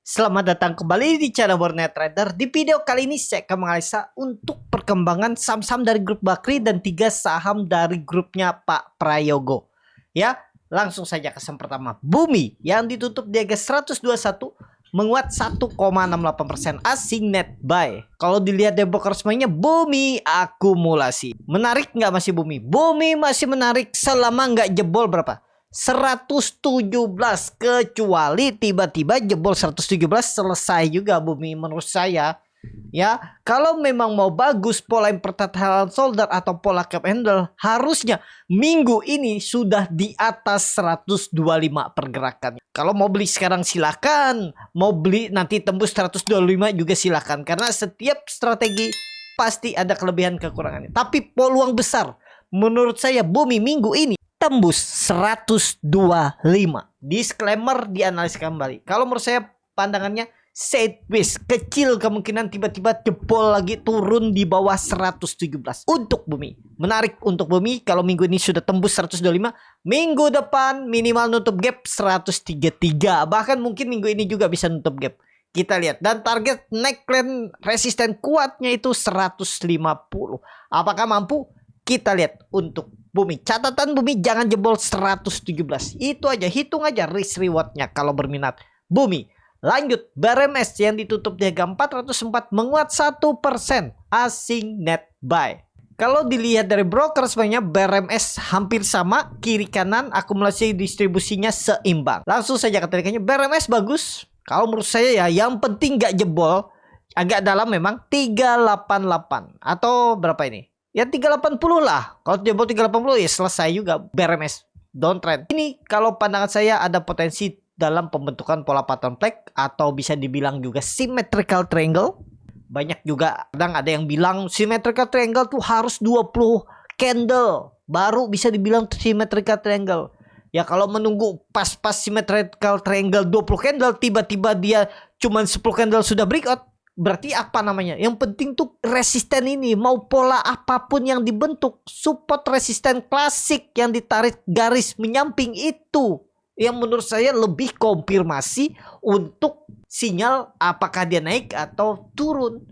Selamat datang kembali di channel Warnet Trader. Di video kali ini saya akan menganalisa untuk perkembangan saham-saham dari grup Bakri dan 3 saham dari grupnya Pak Prayogo. Ya, langsung saja ke saham pertama. Bumi yang ditutup di harga 121 menguat 1,68% asing net buy. Kalau dilihat dari broker resminya, Bumi akumulasi. Menarik nggak masih Bumi? Bumi masih menarik selama nggak jebol berapa? 117, kecuali tiba-tiba jebol 117 selesai juga Bumi menurut saya. Ya, kalau memang mau bagus pola pertahanan shoulder atau pola cap handle, harusnya minggu ini sudah di atas 125 pergerakan. Kalau mau beli sekarang silakan, mau beli nanti tembus 125 juga silakan, karena setiap strategi pasti ada kelebihan kekurangannya. Tapi peluang besar menurut saya Bumi minggu ini tembus 125. Disclaimer, dianalisis kembali. Kalau menurut saya pandangannya sideways, kecil kemungkinan tiba-tiba jebol lagi turun di bawah 117 untuk Bumi. Menarik untuk Bumi kalau minggu ini sudah tembus 125, minggu depan minimal nutup gap 133, bahkan mungkin minggu ini juga bisa nutup gap. Kita lihat, dan target neckline resisten kuatnya itu 150. Apakah mampu? Kita lihat untuk Bumi. Catatan Bumi jangan jebol 117. Itu aja, hitung aja risk rewardnya kalau berminat. Bumi. Lanjut, BRMS yang ditutup di harga 404 menguat 1% asing net buy. Kalau dilihat dari broker sebenarnya BRMS hampir sama, kiri kanan akumulasi distribusinya seimbang. Langsung saja keterikannya, BRMS bagus. Kalau menurut saya ya, yang penting gak jebol. Agak dalam memang 388 atau berapa ini? Ya 380 lah. Kalau jebol 380 ya selesai juga BRMS downtrend. Ini kalau pandangan saya ada potensi dalam pembentukan pola pattern flag atau bisa dibilang juga symmetrical triangle. Banyak juga kadang ada yang bilang symmetrical triangle tuh harus 20 candle baru bisa dibilang symmetrical triangle. Ya kalau menunggu pas-pas symmetrical triangle 20 candle tiba-tiba dia cuman 10 candle sudah breakout, berarti apa namanya? Yang penting tuh resisten ini, mau pola apapun yang dibentuk, support resisten klasik yang ditarik garis menyamping itu yang menurut saya lebih konfirmasi untuk sinyal apakah dia naik atau turun.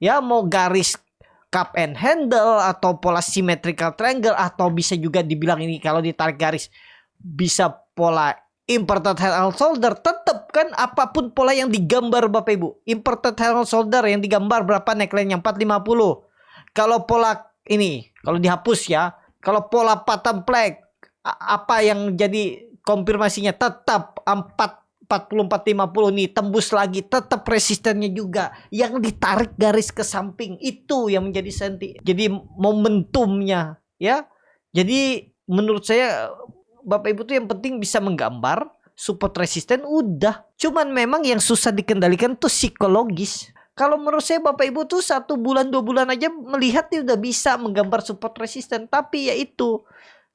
Ya, mau garis cup and handle atau pola symmetrical triangle atau bisa juga dibilang ini kalau ditarik garis bisa pola inverted head and shoulder. Tetap kan apapun pola yang digambar Bapak Ibu, inverted head and shoulder yang digambar berapa neckline-nya 450. Kalau pola ini kalau dihapus ya, kalau pola pattern flag apa yang jadi konfirmasinya tetap 440-450 nih, tembus lagi tetap resistennya juga yang ditarik garis ke samping itu yang menjadi jadi momentumnya ya. Jadi menurut saya Bapak Ibu tuh yang penting bisa menggambar support resisten udah. Cuman memang yang susah dikendalikan tuh psikologis. Kalau menurut saya Bapak Ibu tuh 1 bulan 2 bulan aja melihat dia udah bisa menggambar support resisten. Tapi ya itu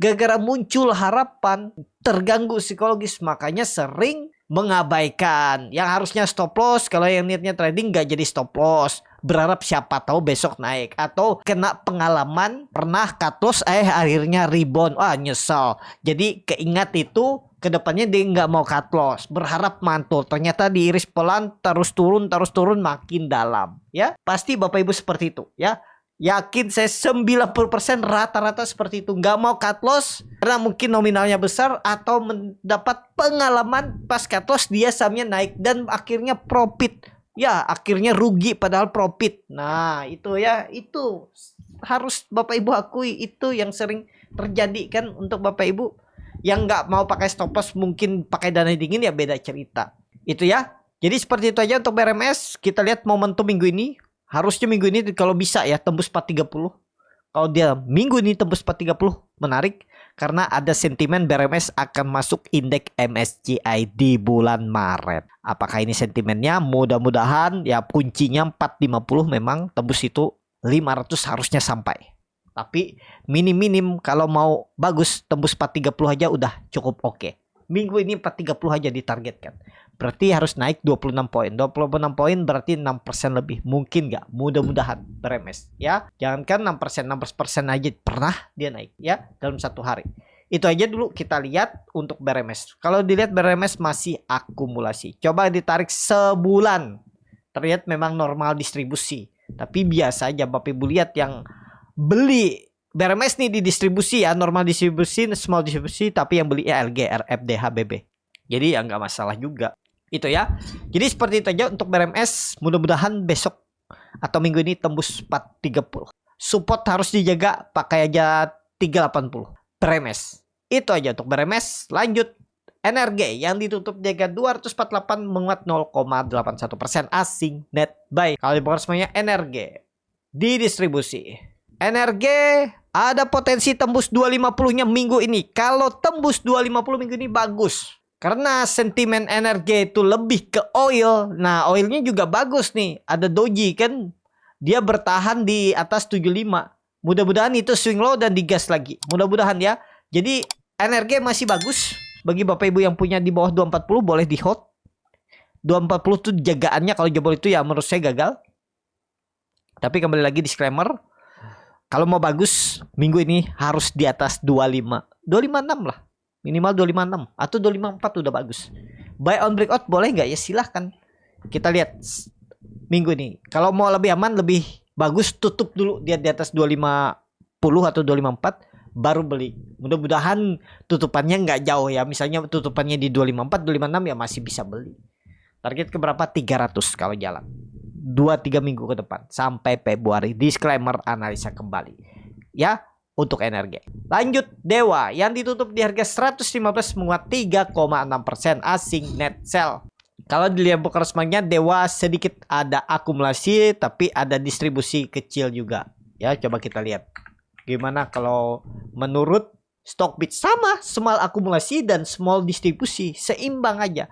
gara-gara muncul harapan terganggu psikologis, makanya sering mengabaikan yang harusnya stop loss. Kalau yang niatnya trading gak jadi stop loss, berharap siapa tahu besok naik, atau kena pengalaman pernah cut loss akhirnya rebound, nyesel, jadi keingat itu kedepannya dia nggak mau cut loss, berharap mantul, ternyata diiris pelan terus turun makin dalam. Ya pasti Bapak Ibu seperti itu ya. Yakin saya 90% rata-rata seperti itu. Nggak mau cut loss karena mungkin nominalnya besar atau mendapat pengalaman pas cut loss dia sahamnya naik dan akhirnya profit. Ya akhirnya rugi padahal profit. Nah itu ya, itu harus Bapak Ibu akui, itu yang sering terjadi kan untuk Bapak Ibu. Yang nggak mau pakai stop loss mungkin pakai dana dingin ya beda cerita. Itu ya. Jadi seperti itu aja untuk BRMS. Kita lihat momentum minggu ini. Harusnya minggu ini kalau bisa ya tembus 430. Kalau dia minggu ini tembus 430 menarik karena ada sentimen BRMS akan masuk indeks MSCI di bulan Maret. Apakah ini sentimennya? Mudah-mudahan ya, kuncinya 450 memang tembus itu 500 harusnya sampai. Tapi minim kalau mau bagus tembus 430 aja udah cukup oke. Minggu ini 430 aja ditargetkan. Berarti harus naik 26 poin. 26 poin berarti 6% lebih. Mungkin nggak? Mudah-mudahan BRMS ya. Jangankan 6%, 16% aja pernah dia naik ya dalam satu hari. Itu aja dulu kita lihat untuk BRMS. Kalau dilihat BRMS masih akumulasi. Coba ditarik sebulan. Terlihat memang normal distribusi. Tapi biasa aja Bapak Ibu lihat yang beli BRMS nih di distribusi ya. Normal distribusi, small distribusi. Tapi yang beli LG, RFD, HBB. Jadi ya nggak masalah juga. Itu ya. Jadi seperti itu aja untuk BRMS. Mudah-mudahan besok atau minggu ini tembus 430. Support harus dijaga, pakai aja 380. BRMS. Itu aja untuk BRMS. Lanjut NRG yang ditutup di harga 248 menguat 0,81% asing net buy. Kalau dibongkar semuanya NRG di distribusi. NRG ada potensi tembus 250-nya minggu ini. Kalau tembus 250 minggu ini bagus. Karena sentimen NRG itu lebih ke oil. Nah, oilnya juga bagus nih. Ada doji kan. Dia bertahan di atas 75. Mudah-mudahan itu swing low dan digas lagi. Mudah-mudahan ya. Jadi NRG masih bagus. Bagi Bapak Ibu yang punya di bawah 240 boleh di hold. 240 tuh jagaannya kalau jebol itu ya menurut saya gagal. Tapi kembali lagi disclaimer. Kalau mau bagus minggu ini harus di atas 25. 256 lah. Minimal 256 atau 254 udah bagus. Buy on breakout boleh nggak ya? Silahkan. Kita lihat minggu ini. Kalau mau lebih aman, lebih bagus tutup dulu dia di atas 250 atau 254 baru beli. Mudah-mudahan tutupannya nggak jauh ya. Misalnya tutupannya di 254, 256 ya masih bisa beli. Target ke berapa? 300 kalau jalan. 2-3 minggu ke depan sampai Februari. Disclaimer analisa kembali. Ya, untuk NRG. Lanjut Dewa yang ditutup di harga 115 menguat 3,6% asing net sell. Kalau dilihat buka resminya Dewa sedikit ada akumulasi tapi ada distribusi kecil juga. Ya, coba kita lihat. Gimana kalau menurut Stockbit sama small akumulasi dan small distribusi seimbang aja.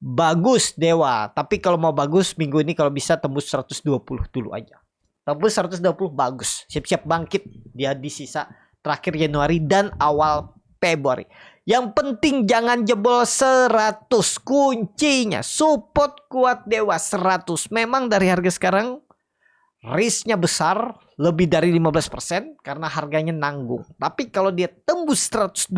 Bagus Dewa, tapi kalau mau bagus minggu ini kalau bisa tembus 120 dulu aja. Tembus 120 bagus. Siap-siap bangkit dia di sisa terakhir Januari dan awal Februari. Yang penting jangan jebol 100 kuncinya. Support kuat Dewa 100. Memang dari harga sekarang risknya besar, lebih dari 15% karena harganya nanggung. Tapi kalau dia tembus 120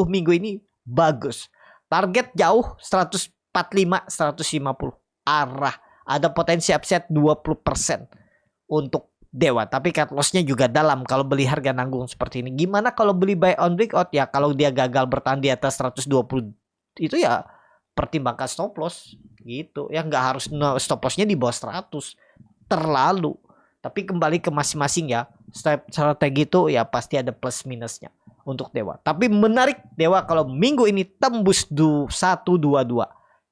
minggu ini bagus. Target jauh 145, 150 arah. Ada potensi upside 20% untuk Dewa. Tapi cut lossnya juga dalam kalau beli harga nanggung seperti ini. Gimana kalau beli buy on breakout ya? Kalau dia gagal bertahan di atas 120 itu ya pertimbangkan stop loss gitu. Ya nggak harus stop lossnya di bawah 100. Terlalu. Tapi kembali ke masing-masing ya. Strategi itu ya pasti ada plus minusnya untuk Dewa. Tapi menarik Dewa kalau minggu ini tembus 122.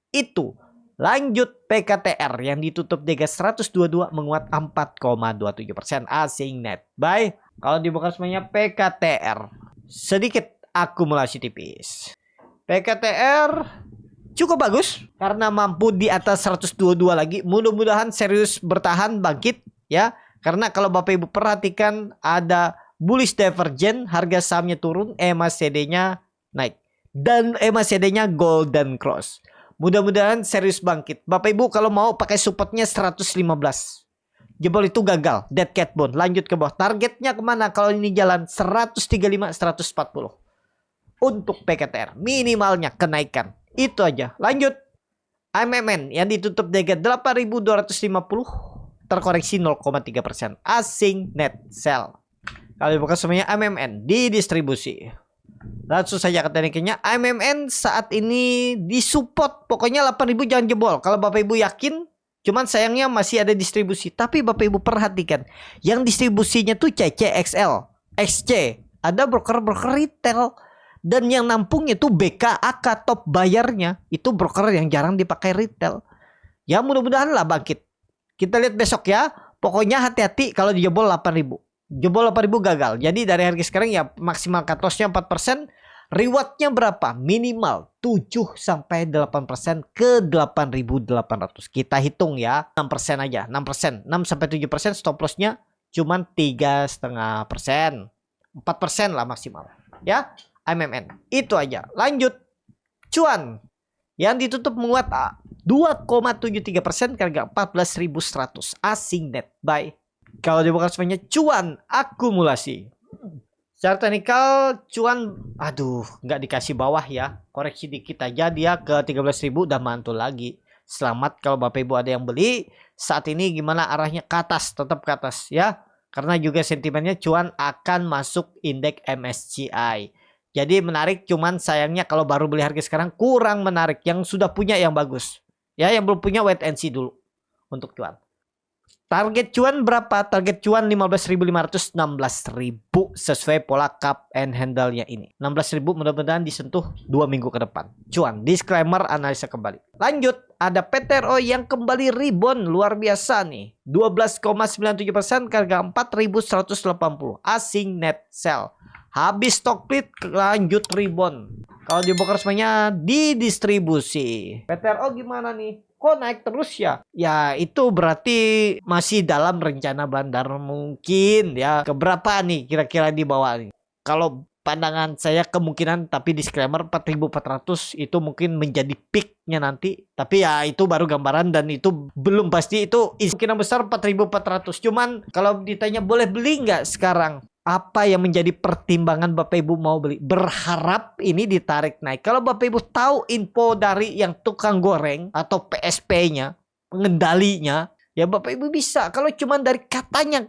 Itu lanjut PKTR yang ditutup di harga 122 menguat 4,27% asing net buy. Kalau dibuka semuanya PKTR sedikit akumulasi tipis. PKTR cukup bagus karena mampu di atas 122 lagi. Mudah-mudahan serius bertahan bangkit ya. Karena kalau Bapak Ibu perhatikan ada bullish divergence, harga sahamnya turun, MACD-nya naik. Dan MACD-nya golden cross. Mudah-mudahan serius bangkit. Bapak Ibu kalau mau pakai supportnya 115. Jebol itu gagal. Dead cat bone. Lanjut ke bawah. Targetnya kemana kalau ini jalan? 135, 140. Untuk PKTR. Minimalnya kenaikan. Itu aja. Lanjut. AMMN yang ditutup di harga 8.250. Terkoreksi 0,3%. Asing net sell. Kalau dibuka semuanya AMMN di distribusi. Langsung saja ke tekniknya. AMMN saat ini disupport. Pokoknya 8.000 jangan jebol. Kalau Bapak Ibu yakin. Cuman sayangnya masih ada distribusi. Tapi Bapak Ibu perhatikan. Yang distribusinya tuh CCXL, XC. Ada broker-broker retail. Dan yang nampungnya tuh BKAK top bayarnya. Itu broker yang jarang dipakai retail. Ya mudah-mudahan lah bangkit. Kita lihat besok ya. Pokoknya hati-hati kalau dijebol 8.000. Jebol 8.000 gagal. Jadi dari harga sekarang ya maksimal cut loss-nya 4%. Rewardnya berapa? Minimal 7-8% ke 8.800. Kita hitung ya. 6% aja. 6%. 6-7% stop loss-nya cuman 3,5%. 4% lah maksimal. Ya. AMMN. Itu aja. Lanjut. Cuan. Yang ditutup menguat 2,73% ke harga 14.100 asing net buy. Kalau dibuka semuanya cuan akumulasi Secara teknikal cuan aduh nggak dikasih bawah ya. Koreksi dikit aja dia ke 13.000 dan mantul lagi. Selamat kalau Bapak Ibu ada yang beli. Saat ini gimana arahnya ke atas, tetap ke atas ya. Karena juga sentimennya cuan akan masuk indeks MSCI. Jadi menarik, cuman sayangnya kalau baru beli harga sekarang kurang menarik. Yang sudah punya yang bagus. Ya, yang belum punya wait and see dulu untuk cuan. Target cuan berapa? Target cuan 15.500, 16.000 sesuai pola cup and handle-nya ini. 16.000 mudah-mudahan disentuh 2 minggu ke depan. Cuan, disclaimer, analisa kembali. Lanjut, ada PTRO yang kembali rebound luar biasa nih. 12,97% harga 4.180. Asing net sell. Habis stock split lanjut rebound. Kalau di broker semuanya didistribusi. PTRO gimana nih? Kok naik terus ya? Ya itu berarti masih dalam rencana bandar mungkin ya. Keberapa nih kira-kira di bawah nih? Kalau pandangan saya kemungkinan, tapi disclaimer 4.400 itu mungkin menjadi peaknya nanti. Tapi ya itu baru gambaran dan itu belum pasti, itu kemungkinan besar 4.400. Cuman kalau ditanya boleh beli nggak sekarang? Apa yang menjadi pertimbangan Bapak Ibu mau beli? Berharap ini ditarik naik. Kalau Bapak Ibu tahu info dari yang tukang goreng atau PSP-nya, pengendalinya, ya Bapak Ibu bisa. Kalau cuma dari katanya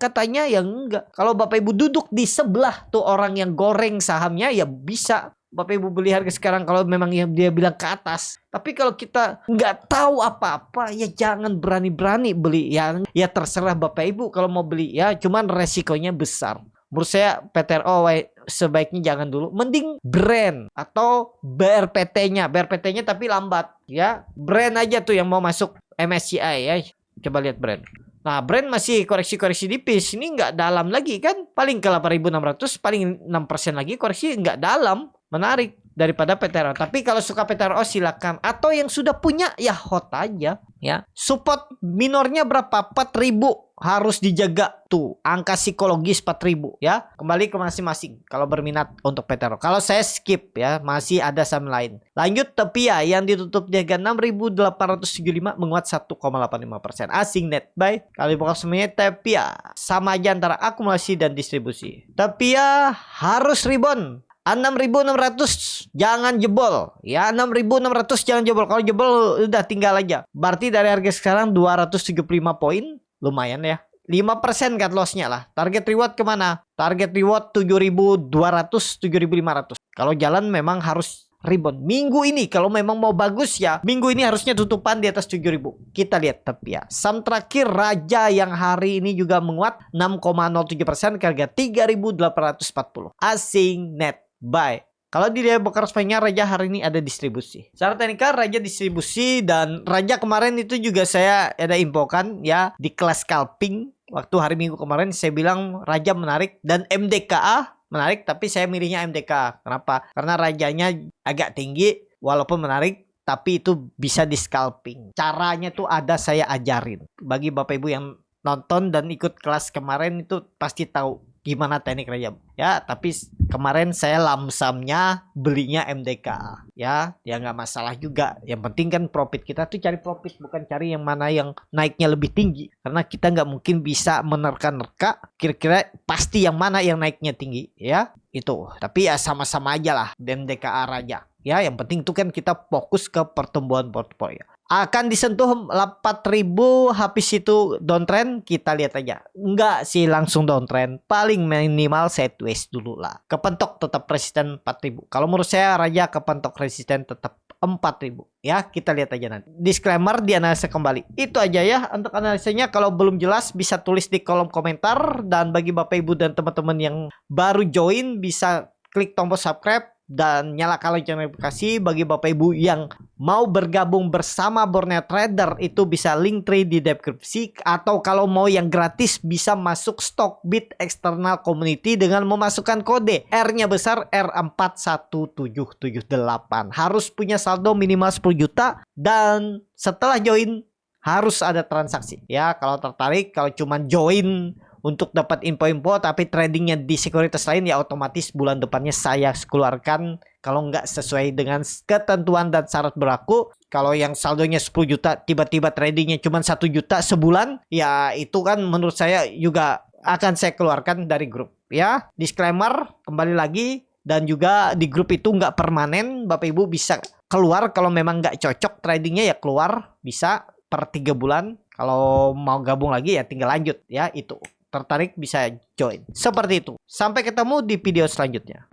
ya enggak. Kalau Bapak Ibu duduk di sebelah tuh orang yang goreng sahamnya, ya bisa Bapak Ibu beli harga sekarang kalau memang yang dia bilang ke atas. Tapi kalau kita nggak tahu apa-apa, ya jangan berani-berani beli. Ya terserah Bapak Ibu kalau mau beli ya, cuman resikonya besar. Menurut saya PTRO sebaiknya jangan dulu. Mending brand atau BRPT-nya. BRPT-nya tapi lambat ya. Brand aja tuh yang mau masuk MSCI ya. Coba lihat brand. Nah brand masih koreksi-koreksi tipis. Ini nggak dalam lagi kan. Paling ke 8.600. Paling 6% lagi koreksi nggak dalam. Menarik daripada PTRO. Tapi kalau suka PTRO silakan. Atau yang sudah punya ya hot aja ya. Support minornya berapa? 4.000. Harus dijaga tuh angka psikologis 4.000 ya. Kembali ke masing-masing kalau berminat untuk PTRO. Kalau saya skip ya, masih ada saham lain. Lanjut Tepia yang ditutup di harga 6.875 menguat 1,85%. Asing net buy. Kali buka semuanya Tepia sama aja antara akumulasi dan distribusi. Tepia harus rebound. 6.600 jangan jebol ya, 6.600 jangan jebol. Kalau jebol udah tinggal aja. Berarti dari harga sekarang 275 poin. Lumayan ya. 5% cut loss-nya lah. Target reward kemana? Target reward 7.200, 7.500. Kalau jalan memang harus rebound. Minggu ini kalau memang mau bagus ya, minggu ini harusnya tutupan di atas 7.000. Kita lihat tapi ya. Saham terakhir Raja yang hari ini juga menguat 6,07% ke harga 3.840. Asing net buy. Kalau di broker spy-nya Raja hari ini ada distribusi. Secara teknikal Raja distribusi, dan Raja kemarin itu juga saya ada infokan ya di kelas scalping. Waktu hari Minggu kemarin saya bilang Raja menarik dan MDKA menarik, tapi saya milihnya MDKA. Kenapa? Karena Rajanya agak tinggi walaupun menarik, tapi itu bisa di scalping. Caranya tuh ada saya ajarin. Bagi Bapak Ibu yang nonton dan ikut kelas kemarin itu pasti tahu gimana teknik Raja ya. Tapi kemarin saya lamsamnya belinya MDK ya nggak masalah juga. Yang penting kan profit, kita tuh cari profit, bukan cari yang mana yang naiknya lebih tinggi, karena kita nggak mungkin bisa menerka-nerka kira-kira pasti yang mana yang naiknya tinggi ya itu. Tapi ya sama-sama aja lah MDKA Raja ya. Yang penting tuh kan kita fokus ke pertumbuhan portfolio. Akan disentuh 4.000 habis itu downtrend, kita lihat aja. Enggak sih langsung downtrend, paling minimal sideways dulu lah. Kepentok tetap resisten 4.000. Kalau menurut saya Raja kepentok resisten tetap 4.000 ya. Kita lihat aja nanti. Disclaimer dianalisa kembali. Itu aja ya untuk analisanya. Kalau belum jelas bisa tulis di kolom komentar, dan bagi Bapak Ibu dan teman-teman yang baru join bisa klik tombol subscribe dan nyalakan lonceng notifikasi. Bagi Bapak Ibu yang mau bergabung bersama Borneo Trader itu bisa link trade di deskripsi, atau kalau mau yang gratis bisa masuk Stockbit External Community dengan memasukkan kode R-nya besar R41778. Harus punya saldo minimal 10 juta dan setelah join harus ada transaksi ya. Kalau tertarik, kalau cuman join untuk dapat info-info tapi tradingnya di sekuritas lain, ya otomatis bulan depannya saya keluarkan kalau nggak sesuai dengan ketentuan dan syarat berlaku. Kalau yang saldonya 10 juta tiba-tiba tradingnya cuma 1 juta sebulan, ya itu kan menurut saya juga akan saya keluarkan dari grup ya. Disclaimer kembali lagi, dan juga di grup itu nggak permanen. Bapak Ibu bisa keluar kalau memang nggak cocok tradingnya, ya keluar, bisa per 3 bulan. Kalau mau gabung lagi ya tinggal lanjut ya. Itu tertarik bisa join. Seperti itu. Sampai ketemu di video selanjutnya.